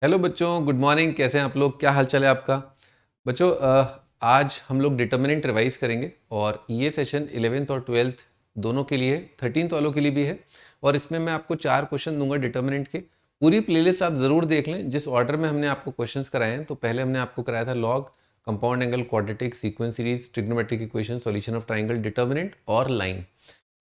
Hello बच्चों, good morning. कैसे हैं आप लोग? क्या हाल चाल है आपका? बच्चों, आज हम लोग डिटर्मिनेंट रिवाइज करेंगे और ये सेशन 11th और 12th दोनों के लिए, 13th वालों के लिए भी है। और इसमें मैं आपको 4 क्वेश्चन दूंगा डिटर्मिनेंट के। पूरी प्लेलिस्ट आप ज़रूर देख लें जिस ऑर्डर में हमने आपको क्वेश्चंस कराए हैं। तो पहले हमने आपको कराया था log, compound angle, quadratic, sequence series, trigonometric equation, solution of triangle, determinant और लाइन।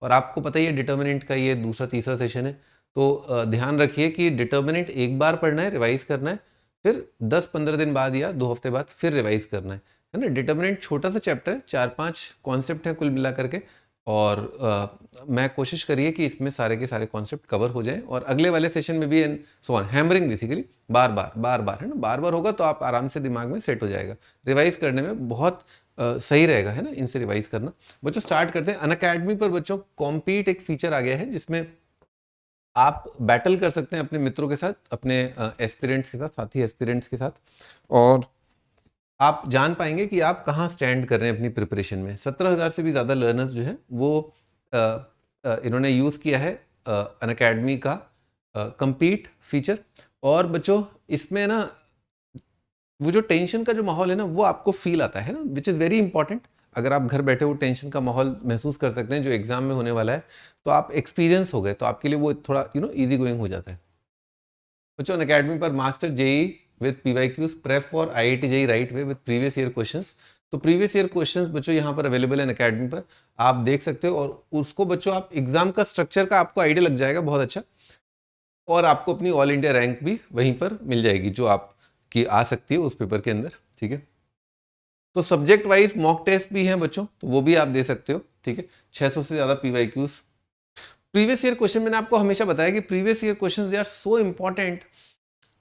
और आपको पता ही है डिटर्मिनेंट का ये दूसरा तीसरा सेशन है। तो ध्यान रखिए कि डिटर्मिनेंट एक बार पढ़ना है, रिवाइज करना है, फिर 10-15 दिन बाद या 2 हफ्ते बाद फिर रिवाइज करना है ना। डिटर्मिनेंट छोटा सा चैप्टर है, 4-5 कॉन्सेप्ट हैं कुल मिला करके। और मैं कोशिश करिए कि इसमें सारे के सारे कॉन्सेप्ट कवर हो जाएं और अगले वाले सेशन में भी and so on. Hammering basically बार बार है ना, बार बार होगा तो आप आराम से दिमाग में सेट हो जाएगा। रिवाइज करने में बहुत सही रहेगा है ना, इनसे रिवाइज करना। बच्चों स्टार्ट करते हैं। अनअकैडमी पर बच्चों कॉम्पीट एक फीचर आ गया है जिसमें आप बैटल कर सकते हैं अपने मित्रों के साथ, अपने एस्पिरेंट्स के साथ, साथी एस्पिरेंट्स के साथ। और आप जान पाएंगे कि आप कहाँ स्टैंड कर रहे हैं अपनी प्रिपरेशन में। 17,000 से भी ज़्यादा लर्नर्स जो है वो इन्होंने यूज़ किया है अनअकैडमी का कम्पीट फीचर। और बच्चों इसमें ना वो जो टेंशन का जो माहौल है ना वो आपको फील आता है ना, विच इज़ वेरी इंपॉर्टेंट। अगर आप घर बैठे हो टेंशन का माहौल महसूस कर सकते हैं जो एग्जाम में होने वाला है, तो आप एक्सपीरियंस हो गए, तो आपके लिए वो थोड़ा इजी गोइंग हो जाता है। बच्चों अकेडमी पर master JEE with PYQs prep for IIT JEE right way with previous year questions. तो प्रीवियस ईयर क्वेश्चंस बच्चों यहाँ पर अवेलेबल है अकेडमी पर, आप देख सकते हो। और उसको बच्चों आप एग्जाम का स्ट्रक्चर का आपको आइडिया लग जाएगा बहुत अच्छा। और आपको अपनी ऑल इंडिया रैंक भी वहीं पर मिल जाएगी जो आपकी आ सकती है उस पेपर के अंदर, ठीक है। तो सब्जेक्ट वाइज मॉक टेस्ट भी हैं बच्चों, तो वो भी आप दे सकते हो, ठीक है। 600 से ज़्यादा पीवाईक्यूज। प्रीवियस ईयर क्वेश्चन मैंने आपको हमेशा बताया कि previous year questions they are so important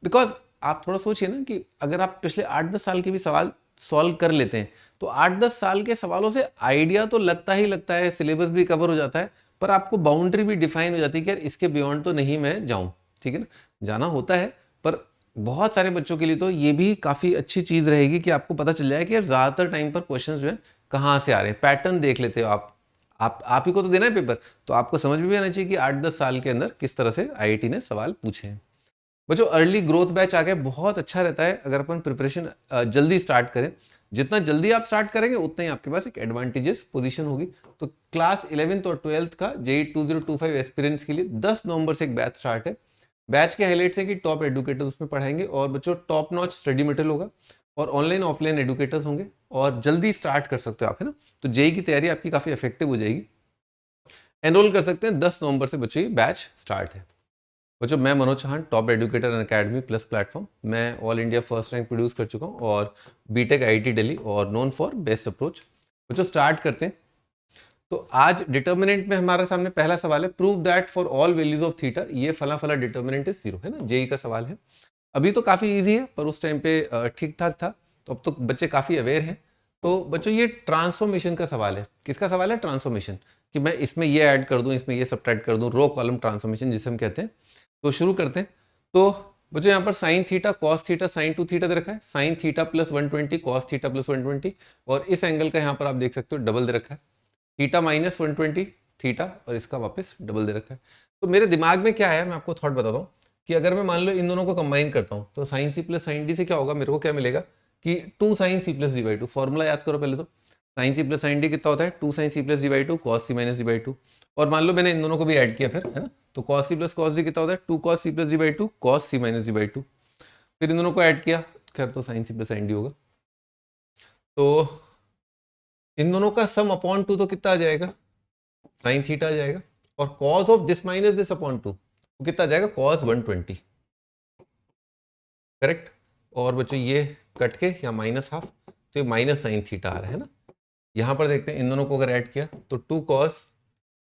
because आप थोड़ा सोचिए ना कि अगर आप पिछले 8-10 साल के भी सवाल सॉल्व कर लेते हैं तो 8-10 साल के सवालों से आइडिया तो लगता ही लगता है, सिलेबस भी कवर हो जाता है, पर आपको बाउंड्री भी डिफाइन हो जाती है कि यार इसके बियॉन्ड तो नहीं मैं जाऊं, ठीक है ना। जाना होता है, पर बहुत सारे बच्चों के लिए तो ये भी काफ़ी अच्छी चीज़ रहेगी कि आपको पता चल जाए कि यार ज़्यादातर टाइम पर क्वेश्चन जो है कहाँ से आ रहे हैं, पैटर्न देख लेते हो आप ही को तो देना है पेपर, तो आपको समझ में भी आना चाहिए कि 8-10 साल के अंदर किस तरह से आईआईटी ने सवाल पूछे हैं। बच्चों अर्ली ग्रोथ बैच आ गया, बहुत अच्छा रहता है अगर अपन प्रिपरेशन जल्दी स्टार्ट करें। जितना जल्दी आप स्टार्ट करेंगे उतना ही आपके पास एक एडवांटेजेस पोजीशन होगी। तो क्लास 11th और 12th का जेई 2025 एस्पिरेंट्स के लिए 10 नवंबर से एक बैच स्टार्ट है। बैच के हाईलाइट्स है कि टॉप एडुकेटर्स उसमें पढ़ाएंगे और बच्चों टॉप नॉच स्टडी मटेरियल होगा और ऑनलाइन ऑफलाइन एडुकेटर्स होंगे और जल्दी स्टार्ट कर सकते हो आप, है ना। तो जेई की तैयारी आपकी काफ़ी इफेक्टिव हो जाएगी। एनरोल कर सकते हैं, 10 नवंबर से बच्चों ये बैच स्टार्ट है। बच्चों मैं Manoj Chauhan, top educator academy plus platform, मैं all India first rank produce कर चुका हूँ और बीटेक आईआईटी दिल्ली और नोन फॉर बेस्ट अप्रोच। बच्चों स्टार्ट करते हैं। तो आज डिटर्मिनेंट में हमारे सामने पहला सवाल है, prove that for all values of theta ये फला फला डिटर्मिनेंट इज 0, है ना। जेई का सवाल है। अभी तो काफ़ी ईजी है पर उस टाइम पे ठीक ठाक था, तो अब तो बच्चे काफ़ी अवेयर हैं। तो बच्चों ये ट्रांसफॉर्मेशन का सवाल है। किसका सवाल है? ट्रांसफॉर्मेशन, कि मैं इसमें ये ऐड कर दूं, इसमें ये सब्ट्रैक्ट कर दूं, रो कॉलम ट्रांसफॉर्मेशन जिसे हम कहते हैं। तो शुरू करते हैं। तो बच्चों यहाँ पर sine theta cos theta sine 2 theta दे रखा है, sine theta plus 120 cos theta plus 120, और इस एंगल का यहाँ पर आप देख सकते हो डबल दे रखा है, थीटा माइनस 120 थीटा, और इसका वापस डबल दे रखा है। तो मेरे दिमाग में क्या है मैं आपको थॉट बताता हूँ कि अगर मैं मान लो इन दोनों को कंबाइन करता हूँ तो sine C plus sine D से क्या होगा, मेरे को क्या मिलेगा कि 2 sine C plus D by 2। Formula याद करो पहले। तो sine C plus sine D कितना होता है? 2 sine C plus D by 2 cos C minus D by 2। और मान लो मैंने इन दोनों को भी ऐड किया फिर, है ना, तो cos C plus cos D कितना होता है? 2 cos C plus D by 2 cos C minus D by 2। फिर इन दोनों को ऐड किया, खैर तो sine C plus sine D होगा। तो इन दोनों का सम अपॉन 2 तो कितना आ जाएगा? साइन थीटा आ जाएगा। और cos of this minus this upon 2 तो कितना आ जाएगा? Cos 120, correct. और बच्चों ये कट के या माइनस हाफ, तो ये माइनस साइन थीटा आ रहा है ना। यहां पर देखते हैं इन दोनों को अगर ऐड किया तो 2 cos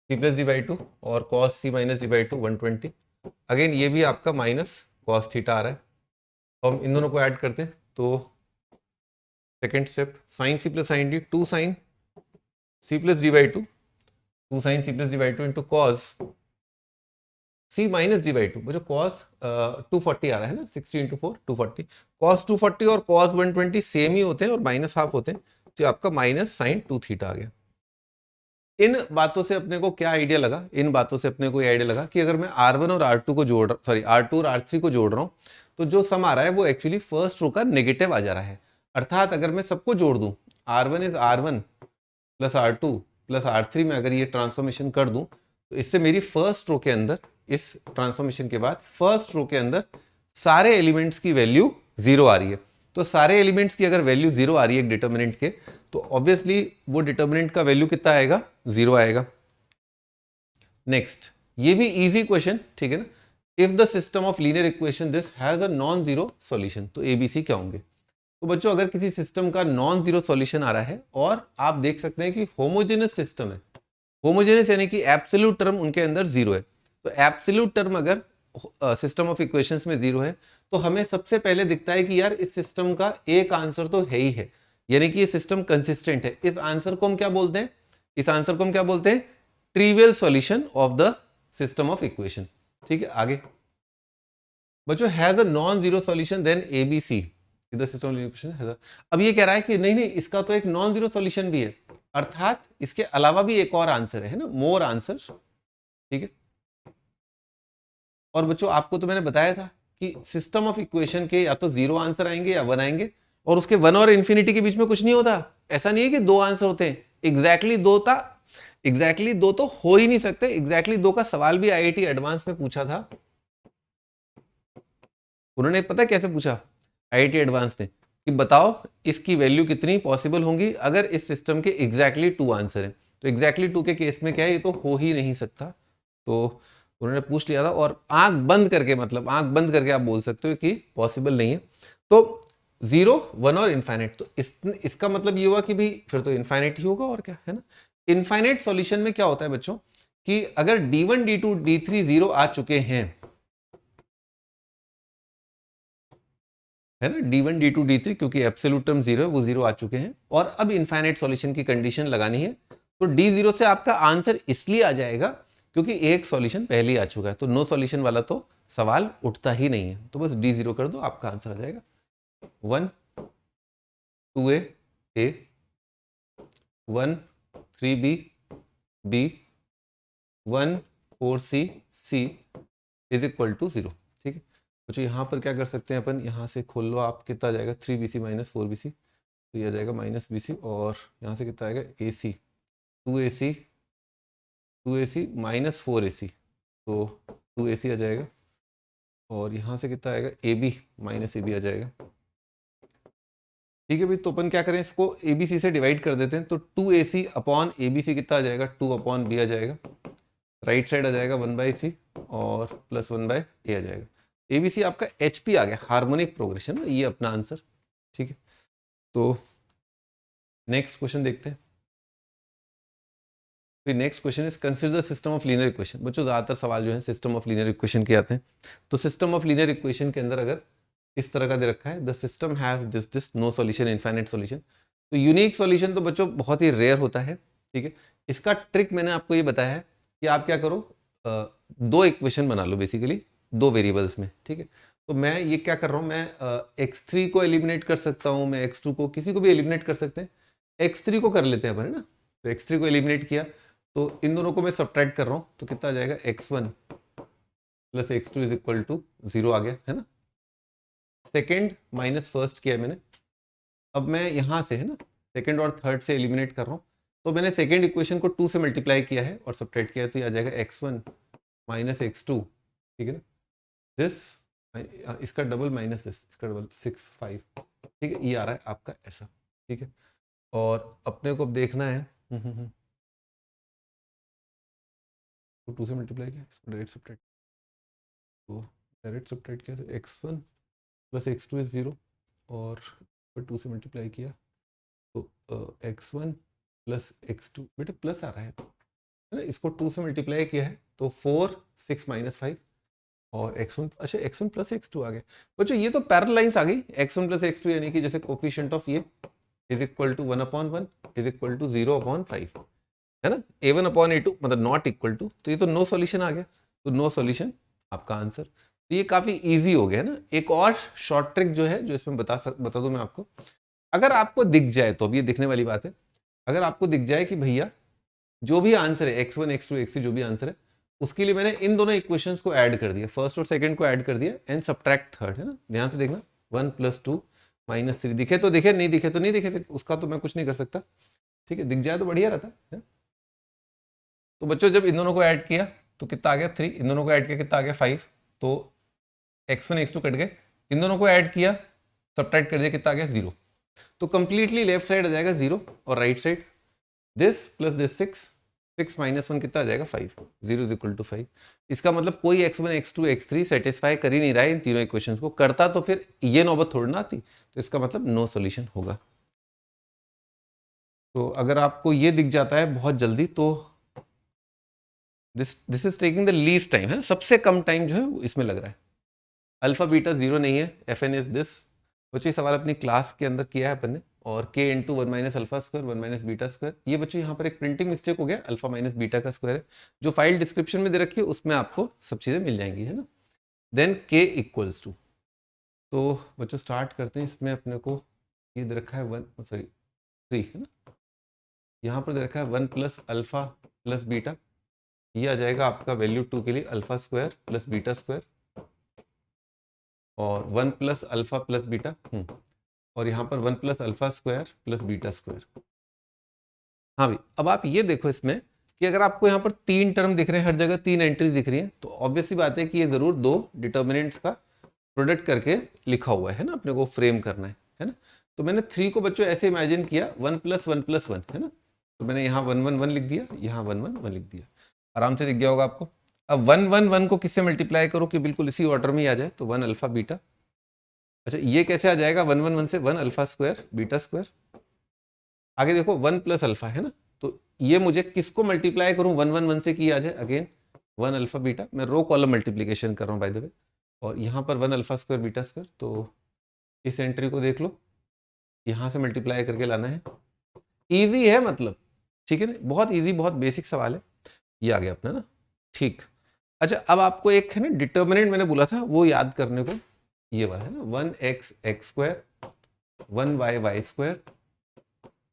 C plus D by 2 और cos C minus D by 2 120। Again ये भी आपका माइनस कॉस थीटा आ रहा है। तो हम इन दोनों को ऐड करते हैं तो second step, sine C plus sine D 2 sine C plus D by 2 2 sine C plus D by 2 into cos C minus D by 2। मुझे कॉस 240 आ रहा है ना, 60 इंटू 4 240। कॉस 240 और कॉस 120 सेम ही होते हैं और माइनस हाफ होते हैं, तो आपका माइनस साइन 2 थीटा आ गया। इन बातों से अपने को क्या आइडिया लगा, इन बातों से अपने को ये आइडिया लगा कि अगर मैं R1 और R2 को जोड़ R2 और R3 को जोड़ रहा हूँ तो जो सम आ रहा है वो एक्चुअली फर्स्ट रो का नेगेटिव आ जा रहा है। अर्थात अगर मैं सबको जोड़ दूं, R1 is R1 plus R2 plus R3 में अगर ये ट्रांसफॉर्मेशन कर दूं तो इससे मेरी फर्स्ट रो के अंदर, इस ट्रांसफॉर्मेशन के बाद फर्स्ट रो के अंदर सारे एलिमेंट्स की वैल्यू जीरो आ रही है। तो सारे एलिमेंट्स की अगर वैल्यू जीरो आ रही है एक डिटर्मिनेंट के, तो ऑब्वियसली वो डिटर्मिनेंट का वैल्यू कितना आएगा, जीरो आएगा। नेक्स्ट, ये भी इजी क्वेश्चन, ठीक है ना। If the system of linear equation this has a non zero solution, तो एबीसी क्या होंगे। तो बच्चों अगर किसी सिस्टम का नॉन जीरो सॉल्यूशन आ रहा है और आप देख सकते हैं कि होमोजेनस सिस्टम है, होमोजेनस यानी कि एब्सोल्यूट टर्म उनके अंदर जीरो है, तो एब्सोल्यूट टर्म अगर सिस्टम ऑफ इक्वेशंस में जीरो है तो हमें सबसे पहले दिखता है कि यार इस सिस्टम का एक आंसर तो है ही है, यानी कि ये सिस्टम कंसिस्टेंट है। इस आंसर को हम क्या बोलते हैं, इस आंसर को हम क्या बोलते हैं, trivial solution of the system of equation. ठीक है, आगे बच्चों, has a non zero solution then ABC the system of equation has. अब ये कह रहा है कि नहीं नहीं, इसका तो एक नॉन जीरो सॉल्यूशन भी है, अर्थात इसके अलावा भी एक और आंसर है ना, मोर आंसर। ठीक है, और बच्चों आपको तो मैंने बताया था कि सिस्टम ऑफ इक्वेशन के या तो जीरो आंसर आएंगे या वन आएंगे, और उसके वन और इन्फिनिटी के बीच में कुछ नहीं होता। ऐसा नहीं है कि दो आंसर होते हैं, एग्जैक्टली दो तो हो ही नहीं सकते। एग्जैक्टली दो का सवाल भी आईआईटी एडवांस में पूछा था। उन्होंने पता कैसे पूछा आईआईटी एडवांस ने, कि बताओ इसकी वैल्यू कितनी पॉसिबल होंगी अगर इस सिस्टम के एग्जैक्टली टू आंसर है। तो एग्जैक्टली टू के केस में क्या है, ये तो हो ही नहीं सकता। तो उन्होंने पूछ लिया था, और आंख बंद करके, मतलब आंख बंद करके आप बोल सकते हो कि पॉसिबल नहीं है। तो जीरो, वन और इनफाइनाइट, तो इसका मतलब ये हुआ कि भाई फिर तो इनफाइनाइट ही होगा, और क्या है ना। इनफाइनाइट सॉल्यूशन में क्या होता है बच्चों, कि अगर D1 D2 D3 जीरो आ चुके हैं, है ना, D1 D2 D3, क्योंकि एब्सोल्यूट टर्म जीरो है, वो जीरो आ चुके हैं, और अब इनफाइनाइट सॉल्यूशन की कंडीशन लगानी है। तो D0 से आपका आंसर इसलिए आ जाएगा क्योंकि एक सॉल्यूशन पहले ही आ चुका है, तो नो सॉल्यूशन वाला तो सवाल उठता ही नहीं है। तो बस D0 कर दो, आपका आंसर आ जाएगा 1 2A A 1 3B B 1 4C C is equal to 0। ठीक है, तो यहाँ पर क्या कर सकते हैं अपन, यहाँ से खोल लो आप, कितना आ जाएगा 3BC माइनस 4BC, तो ये आ जाएगा माइनस BC, और यहाँ से कितना आएगा AC 2AC माइनस 4AC, तो 2AC आ जाएगा, और यहाँ से कितना आएगा AB माइनस AB आ जाएगा। ठीक है भाई, तो अपन क्या करें, इसको ABC से डिवाइड कर देते हैं, तो 2AC अपॉन ABC कितना आ जाएगा, 2 अपॉन B आ जाएगा, राइट साइड आ जाएगा 1/C और प्लस 1/A आ जाएगा। ABC आपका HP आ गया, हार्मोनिक प्रोग्रेशन, ये अपना आंसर। ठीक है, तो नेक्स्ट क्वेश्चन देखते हैं। Next question is consider the system of linear equation. बच्चों ज्यादातर सवाल जो है सिस्टम ऑफ लीनियर इक्वेशन के आते हैं। तो सिस्टम ऑफ लीनियर इक्वेशन के अंदर अगर इस तरह का दे रखा है, the system has this no solution infinite solution, तो यूनिक सॉल्यूशन तो बच्चों बहुत ही रेयर होता है। ठीक है, इसका ट्रिक मैंने आपको ये बताया है कि आप क्या करो, दो इक्वेशन बना लो बेसिकली, दो वेरिएबल्स में। ठीक है, तो मैं ये क्या कर रहा हूँ, मैं x3 को एलिमिनेट कर सकता हूँ, मैं x2 को, किसी को भी एलिमिनेट कर सकते हैं। x3 को कर लेते हैं अपन, है ना। तो x3 को एलिमिनेट किया, तो इन दोनों को मैं सब्ट्रैक्ट कर रहा हूँ, तो कितना आ जाएगा, x1 plus x2 is equal to 0 आ गया, है ना। सेकेंड माइनस फर्स्ट किया है मैंने, अब मैं यहाँ से, है ना, सेकेंड और थर्ड से एलिमिनेट कर रहा हूँ, तो मैंने सेकेंड इक्वेशन को 2 से मल्टीप्लाई किया है और सब्ट्रैक्ट किया है, तो ये आ जाएगा x1 माइनस x2, ठीक है ना, दिस, इसका डबल माइनस दिस, इसका डबल 6 5, ठीक है, ये आ रहा है आपका ऐसा। ठीक है, और अपने को अब देखना है, 2 से मल्टीप्लाई किया, इसको डायरेक्ट सब्ट्रैक्ट, तो डायरेक्ट सब्ट्रैक्ट किया, तो x1 प्लस x2 इज 0, और 2 से मल्टीप्लाई किया, तो x1 प्लस x2, बेटे प्लस आ रहा है ना, इसको 2 से मल्टीप्लाई किया है, तो 4 6 माइनस 5, और x1, अच्छा x1 प्लस x2 आ गया। बच्चों ये तो पैरेलल लाइंस आ गई, x1 प्लस x2, यानी कि जैसे कोफिशिएंट ऑफ ये is equal to 1/1 is equal to 0/5, है ना, a1/a2 मतलब नॉट इक्वल टू, तो ये तो नो सॉल्यूशन आ गया, तो नो सॉल्यूशन आपका आंसर। तो ये काफी इजी हो गया, है ना। एक और शॉर्ट ट्रिक जो है, जो इसमें बता दूं मैं आपको, अगर आपको दिख जाए, तो अब ये दिखने वाली बात है, अगर आपको दिख जाए कि भैया जो भी आंसर है x1 x2 x3 जो भी आंसर है उसके लिए मैंने इन दोनों इक्वेशंस को ऐड कर दिया, फर्स्ट और सेकंड को ऐड कर दिया एंड सब्ट्रैक्ट थर्ड, है ना। ध्यान से देखना, 1 + 2 - 3 दिखे तो दिखे, नहीं दिखे तो नहीं दिखे, फिर उसका तो मैं कुछ नहीं कर सकता, ठीक है। दिख जाए तो बढ़िया रहता है। तो बच्चों जब इन दोनों को ऐड किया तो कितना आ गया 3, इन दोनों को ऐड किया कितना आ गया 5, तो x1 x2 कट गए, इन दोनों को ऐड किया सब्ट्रैक्ट कर दिया कितना आ गया 0। तो कंप्लीटली लेफ्ट साइड आ जाएगा 0 और right side this plus this 6 - 1 कितना आ जाएगा 5, 0 = 5। इसका मतलब कोई x1 x2 x3 सेटिस्फाई कर ही नहीं रहा है इन तीनों इक्वेशंस को, करता तो फिर ये नौबत थोड़ी ना आती, तो इसका मतलब नो सॉल्यूशन होगा। तो अगर आपको ये दिख जाता है बहुत जल्दी तो this is taking the least time, है ना, सबसे कम टाइम जो है वो इसमें लग रहा है। अल्फा बीटा 0 नहीं है, FN इज दिस। बच्चों ये सवाल अपनी क्लास के अंदर किया है अपन ने, और k × 1 - alpha square 1 - beta square. ये बच्चों यहाँ पर एक प्रिंटिंग मिस्टेक हो गया, अल्फा माइनस बीटा का स्क्वायर है, जो फाइल डिस्क्रिप्शन में दे रखी है उसमें आपको सब चीज़ें मिल जाएंगी, है ना। देन k = तो बच्चों स्टार्ट करते हैं। इसमें अपने को ये दे रखा है 3, है ना। यहाँ पर दे रखा है 1 + अल्फा + बीटा, ये आ जाएगा आपका वैल्यू 2 के लिए अल्फा स्क्वायर + बीटा स्क्वायर, और 1 + अल्फा + बीटा, और यहाँ पर 1 + अल्फा स्क्वायर + बीटा स्क्वायर। हाँ भाई, अब आप ये देखो इसमें कि अगर आपको यहाँ पर 3 टर्म दिख रहे हैं, हर जगह 3 एंट्रीज दिख रही हैं, तो ऑब्वियस सी बात है कि ये जरूर 2 डिटर्मिनेंट्स का प्रोडक्ट करके लिखा हुआ है ना, अपने को फ्रेम करना है ना। तो मैंने 3 को बच्चों ऐसे इमेजिन किया 1 + 1 + 1, है ना। तो मैंने यहाँ 1 1 1 लिख दिया, यहाँ 1 1 1 लिख दिया, आराम से दिख गया होगा आपको। अब 1 1 1 को किससे मल्टीप्लाई करो कि बिल्कुल इसी ऑर्डर में ही आ जाए, तो 1 अल्फा बीटा। अच्छा ये कैसे आ जाएगा 1 1 1 से 1 अल्फा स्क्वायर बीटा स्क्वायर। आगे देखो 1 + अल्फा, है ना, तो ये मुझे किसको मल्टीप्लाई करूं 1 1 1 से की आ जाए, अगेन 1 अल्फा बीटा। मैं रो कॉलम मल्टीप्लीकेशन कर रहा हूं बाय द वे, और यहाँ पर 1 अल्फा स्क्वायर बीटा स्क्वायर। तो इस एंट्री को देख लो, यहाँ से मल्टीप्लाई करके लाना है, ईजी है मतलब, ठीक है ना, बहुत ईजी, बहुत बेसिक सवाल है। ये आ गया अपना ना, ठीक। अच्छा अब आपको एक है ना डिटर्मिनेंट मैंने बोला था वो याद करने को, ये वाला है ना, 1x x square 1y y square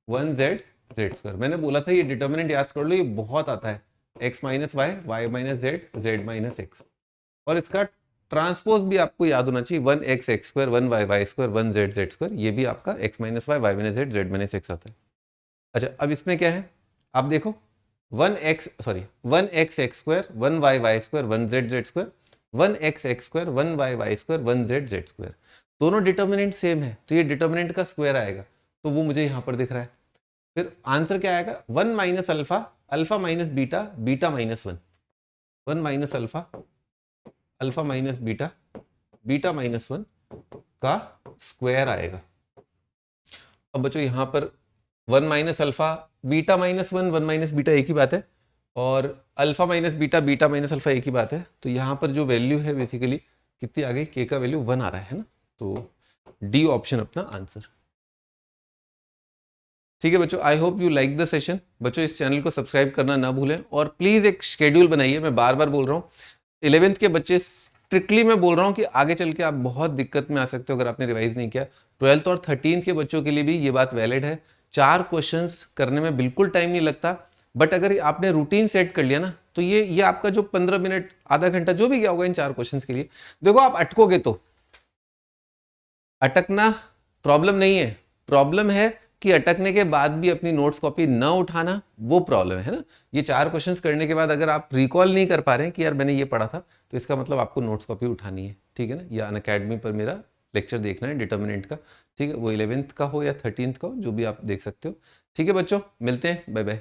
1z z square. मैंने बोला था ये डिटर्मिनेंट याद कर लो, ये बहुत आता है, x - y y - z z - x, और इसका ट्रांसपोज भी आपको याद होना चाहिए, 1x x square 1y y square 1z z square, ये भी आपका x - y y - z z - x आता है। अच्छा अब इसमें क्या है आप देखो, 1x x square 1y y square 1z z square 1x x square 1y y square 1z z square, दोनों डिटर्मिनेंट सेम है, तो ये डिटर्मिनेंट का स्क्वायर आएगा, तो वो मुझे यहाँ पर दिख रहा है। फिर आंसर क्या आएगा 1 - alpha alpha - beta beta - 1, 1 - alpha alpha - beta beta - 1 का स्क्वायर आएगा। अब बच्चों यहाँ पर 1 - अल्फा बीटा - 1 1 - बीटा एक ही बात है, और अल्फा - बीटा बीटा - अल्फा एक ही बात है। तो यहाँ पर जो वैल्यू है बेसिकली कितनी आ गई, के का वैल्यू 1 आ रहा है ना, तो डी ऑप्शन अपना आंसर। ठीक है बच्चों, I hope you like the session. बच्चों इस चैनल को सब्सक्राइब करना ना भूलें, और प्लीज़ एक शेड्यूल बनाइए, मैं बार बार बोल रहा हूँ। 11th के बच्चे स्ट्रिक्टली मैं बोल रहा हूँ कि आगे चल के आप बहुत दिक्कत में आ सकते हो अगर आपने रिवाइज नहीं किया। 12th और 13th के बच्चों के लिए भी ये बात वैलिड है। 4 क्वेश्चंस करने में बिल्कुल टाइम नहीं लगता, बट अगर आपने रूटीन सेट कर लिया ना, तो ये आपका जो 15 मिनट आधा घंटा जो भी गया होगा इन 4 क्वेश्चन के लिए, देखो आप अटकोगे तो, अटकना प्रॉब्लम नहीं है, प्रॉब्लम है कि अटकने के बाद भी अपनी नोट्स कॉपी न उठाना, वो प्रॉब्लम है ना। ये 4 क्वेश्चंस करने के बाद अगर आप रिकॉल नहीं कर पा रहे हैं कि यार मैंने ये पढ़ा था, तो इसका मतलब आपको नोट्स कॉपी उठानी है, ठीक है ना। या अनअकैडमी पर मेरा लेक्चर देखना है डिटर्मिनेंट का, ठीक है, वो 11th का हो या 13th का हो, जो भी आप देख सकते हो। ठीक है बच्चों, मिलते हैं, बाय बाय।